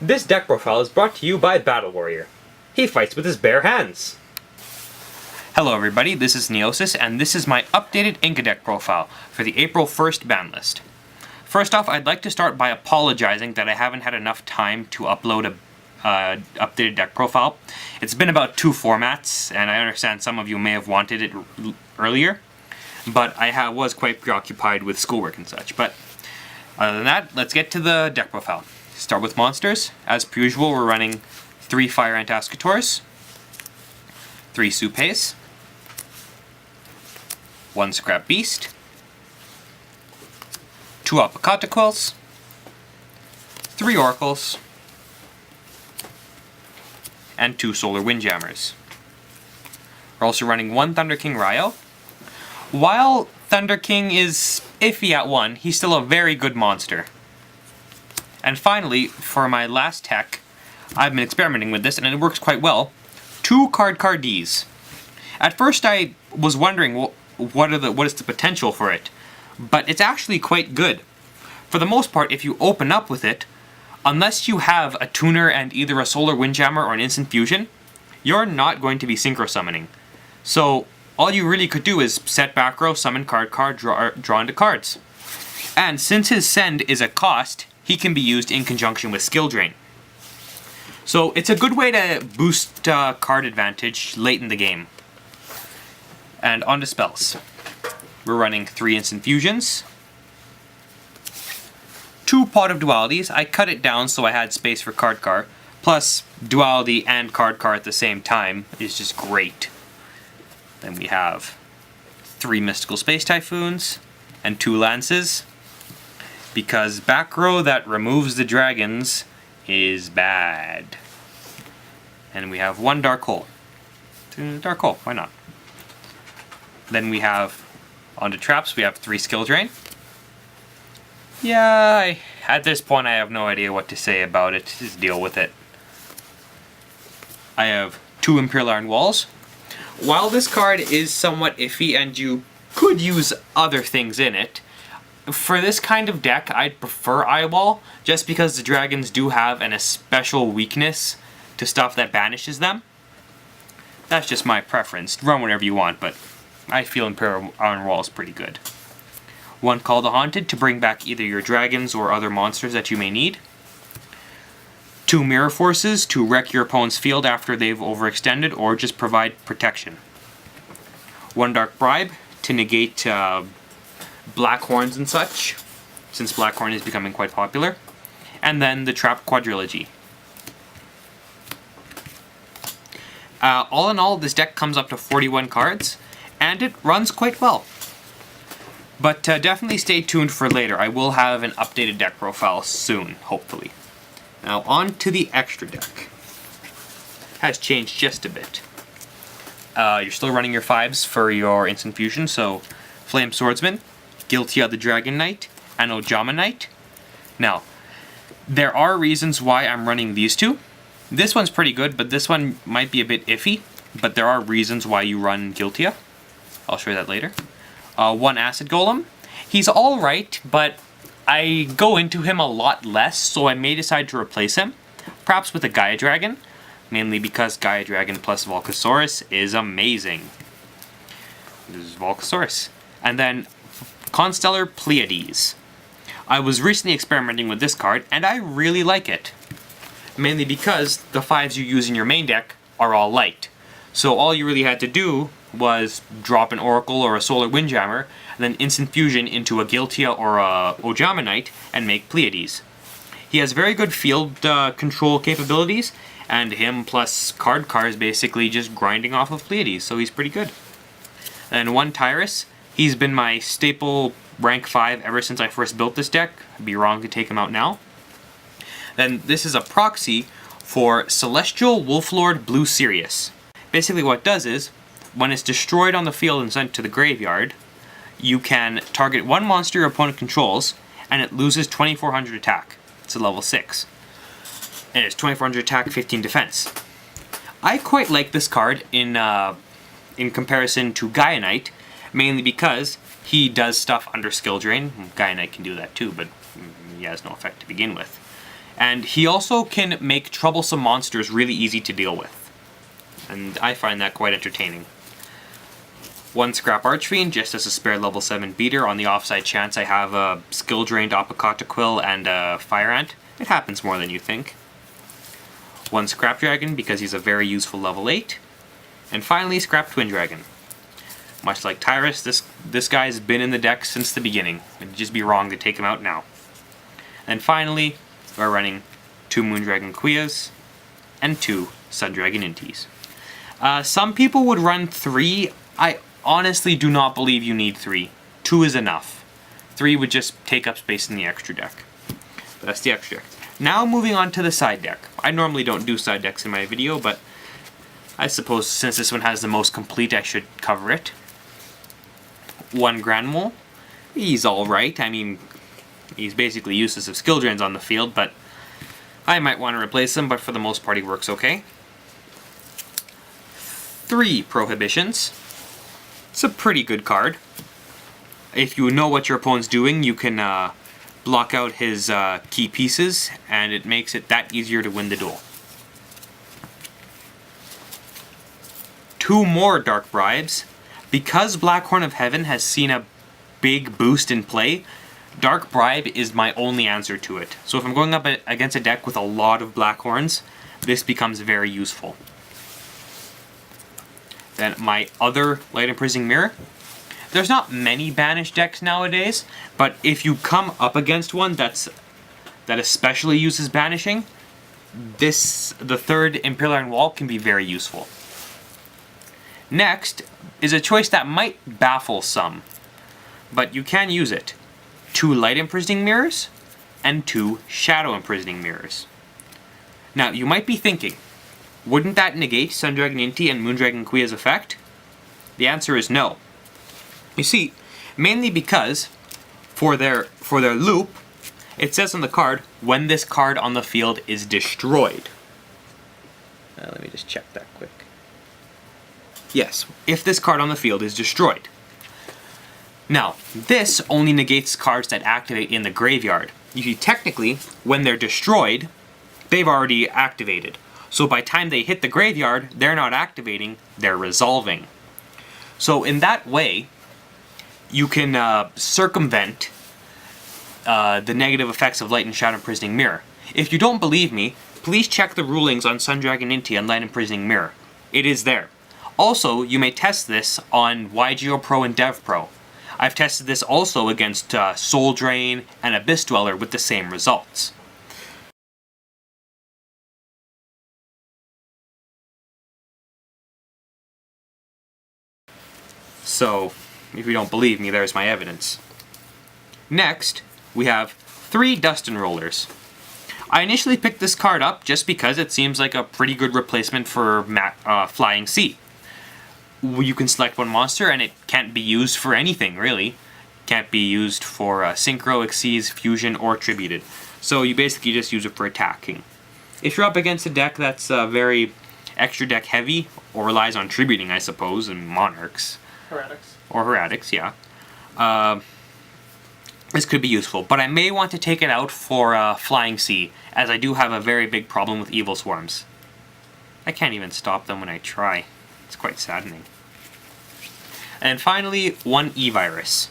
This deck profile is brought to you by Battle Warrior. He fights with his bare hands. Hello everybody, this is Neosis, and this is my updated Inca Deck profile for the April 1st ban list. First off, I'd like to start by apologizing that I haven't had enough time to upload a updated deck profile. It's been about 2 formats, and I understand some of you may have wanted it earlier, but I was quite preoccupied with schoolwork and such. But other than that, let's get to the deck profile. Start with monsters. As per usual, we're running 3 Fire Antascators, 3 Supes, 1 Scrap Beast, 2 Apocataquils, 3 Oracles, and 2 Solar Windjammers. We're also running 1 Thunder King Ryo. While Thunder King is iffy at 1, he's still a very good monster. And finally, for my last tech, I've been experimenting with this and it works quite well. 2 Card Ds. At first I was wondering what is the potential for it, but it's actually quite good. For the most part, if you open up with it, unless you have a tuner and either a Solar Windjammer or an Instant Fusion, you're not going to be Synchro Summoning. So all you really could do is set back row, summon card, draw into cards. And since his send is a cost, he can be used in conjunction with Skill Drain. So it's a good way to boost card advantage late in the game. And on to spells. We're running 3 Instant Fusions, 2 Pot of Dualities. I cut it down so I had space for card, plus Duality and card at the same time is just great. Then we have 3 Mystical Space Typhoons and 2 Lances, because back row that removes the dragons is bad. And we have 1 Dark Hole. Dark Hole, why not? Then we have, onto traps, we have 3 Skill Drain. Yeah, at this point I have no idea what to say about it, just deal with it. I have 2 Imperial Iron Walls. While this card is somewhat iffy and you could use other things in it, for this kind of deck I'd prefer Eyewall, just because the dragons do have a special weakness to stuff that banishes them. That's just my preference. Run whatever you want, but I feel Imperial Iron Wall is pretty good. 1 Call the Haunted to bring back either your dragons or other monsters that you may need. 2 Mirror Forces to wreck your opponent's field after they've overextended or just provide protection. 1 Dark Bribe to negate Black Horns and such, since Black Horn is becoming quite popular. And then the Trap Quadrilogy. All in all, this deck comes up to 41 cards, and it runs quite well. But definitely stay tuned for later. I will have an updated deck profile soon, hopefully. Now on to the extra deck. Has changed just a bit. You're still running your 5s for your Instant Fusion, so Flame Swordsman, Giltia the Dragon Knight, and Ojama Knight. Now, there are reasons why I'm running these 2. This one's pretty good, but this one might be a bit iffy, but there are reasons why you run Giltia. I'll show you that later. 1 Acid Golem. He's alright, but I go into him a lot less, so I may decide to replace him, perhaps with a Gaia Dragon, mainly because Gaia Dragon plus Volcasaurus is amazing. This is Volcasaurus. And then Constellar Pleiades. I was recently experimenting with this card, and I really like it. Mainly because the 5s you use in your main deck are all light. So all you really had to do was drop an Oracle or a Solar Windjammer, and then Instant Fusion into a Giltia or a Ojama Knight, and make Pleiades. He has very good field control capabilities, and him plus card is basically just grinding off of Pleiades, so he's pretty good. And 1 Tyrus. He's been my staple rank 5 ever since I first built this deck. I'd be wrong to take him out now. Then this is a proxy for Celestial Wolflord Blue Sirius. Basically what it does is, when it's destroyed on the field and sent to the graveyard, you can target 1 monster your opponent controls, and it loses 2400 attack. It's a level 6. And it's 2400 attack, 15 defense. I quite like this card in comparison to Gaia Knight, mainly because he does stuff under Skill Drain. Gaia Knight can do that too, but he has no effect to begin with. And he also can make troublesome monsters really easy to deal with. And I find that quite entertaining. 1 Scrap Archfiend, just as a spare level 7 beater on the offside chance I have a skill drained Apocataquill and a Fire Ant. It happens more than you think. 1 Scrap Dragon, because he's a very useful level 8. And finally, Scrap Twin Dragon. Much like Tyrus, this guy's been in the deck since the beginning. It'd just be wrong to take him out now. And finally, we're running 2 Moondragon Quias and 2 Sundragon Intis. Some people would run 3. I honestly do not believe you need 3. 2 is enough. 3 would just take up space in the extra deck. But that's the extra deck. Now moving on to the side deck. I normally don't do side decks in my video, but I suppose since this one has the most complete, I should cover it. 1 Granmole. He's alright. I mean, he's basically useless if skill drains on the field, but I might want to replace him, but for the most part he works okay. 3 Prohibitions. It's a pretty good card. If you know what your opponent's doing, you can block out his key pieces, and it makes it that easier to win the duel. 2 more Dark Bribes. Because Blackhorn of Heaven has seen a big boost in play, Dark Bribe is my only answer to it. So if I'm going up against a deck with a lot of Blackhorns, this becomes very useful. Then my other Light Imprisoning Mirror. There's not many banished decks nowadays, but if you come up against one that especially uses banishing, the 3rd Imperial Iron Wall can be very useful. Next is a choice that might baffle some, but you can use it. 2 Light Imprisoning Mirrors and 2 Shadow Imprisoning Mirrors. Now, you might be thinking, wouldn't that negate Sundragon Inti and Moondragon Quia's effect? The answer is no. You see, mainly because for their loop, it says on the card, when this card on the field is destroyed. Let me just check that quick. Yes, if this card on the field is destroyed. Now, this only negates cards that activate in the graveyard. You see, technically, when they're destroyed, they've already activated. So by the time they hit the graveyard, they're not activating, they're resolving. So in that way, you can circumvent the negative effects of Light and Shadow Imprisoning Mirror. If you don't believe me, please check the rulings on Sundragon Inti and Light Imprisoning Mirror. It is there. Also, you may test this on YGO Pro and Dev Pro. I've tested this also against Soul Drain and Abyss Dweller with the same results. So, if you don't believe me, there's my evidence. Next, we have 3 Dustin Rollers. I initially picked this card up just because it seems like a pretty good replacement for Flying Sea. You can select 1 monster and it can't be used for anything, really. Can't be used for Synchro, Xyz, Fusion, or Tributed. So you basically just use it for attacking. If you're up against a deck that's very extra deck heavy, or relies on tributing, I suppose, and Monarchs. Heretics. Or Heretics, yeah. This could be useful, but I may want to take it out for Flying Sea, as I do have a very big problem with Evil Swarms. I can't even stop them when I try. It's quite saddening. And finally, 1 E-Virus.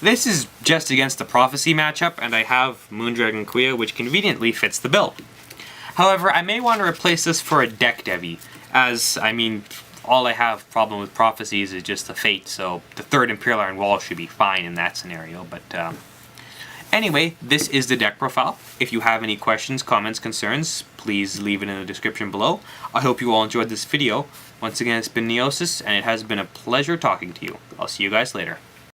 This is just against the Prophecy matchup, and I have Moondragon Quia, which conveniently fits the bill. However, I may want to replace this for a Deck Devi, as, I mean, all I have problem with Prophecies is just the Fate, so the 3rd Imperial Iron Wall should be fine in that scenario, but anyway, this is the deck profile. If you have any questions, comments, concerns, please leave it in the description below. I hope you all enjoyed this video. Once again, it's been Neosis, and it has been a pleasure talking to you. I'll see you guys later.